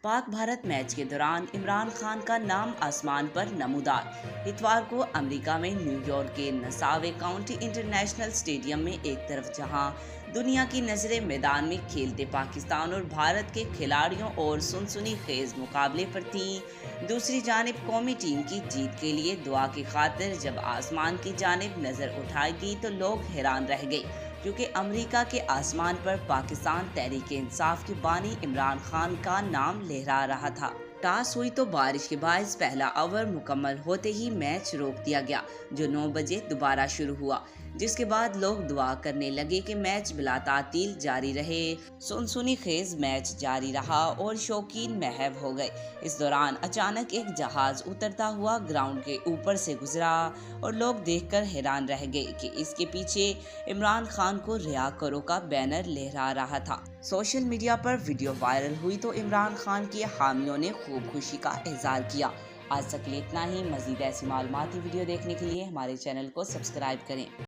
Pak Bharat match के दौरान इमरान खान का नाम आसमान पर नमूदार। इतवार को अमेरिका में न्यूयॉर्क के नसावे काउंटी इंटरनेशनल स्टेडियम में एक तरफ जहां दुनिया की नजरें मैदान में खेलते पाकिस्तान और भारत के खिलाड़ियों और सनसनीखेज मुकाबले पर थी, दूसरी जानिब कौमी टीम की जीत के लिए दुआ की खातिर जब आसमान की जानिब नजर उठाई गई तो लोग हैरान रह गए, क्योंकि अमेरिका के आसमान पर पाकिस्तान तहरीक-ए-इंसाफ के बानी इमरान खान का नाम लहरा रहा था। टॉस हुई तो बारिश के बायस पहला ओवर मुकम्मल होते ही मैच रोक दिया गया, जो 9 बजे दोबारा शुरू हुआ, जिसके बाद लोग दुआ करने लगे कि मैच बिला तातील जारी रहे। सनसनीखेज मैच जारी रहा और शौकीन महव हो गए। इस दौरान अचानक एक जहाज उतरता हुआ ग्राउंड के ऊपर से गुजरा और लोग देखकर हैरान रह गए कि इसके पीछे इमरान खान को रिहा करो का बैनर लहरा रहा था। सोशल मीडिया पर वीडियो वायरल हुई तो इमरान खान के हामियों ने खूब खुशी का इजहार किया। आज तक के लिए इतना ही। मजीद ऐसी मालूमाती वीडियो देखने के लिए हमारे चैनल को सब्सक्राइब करें।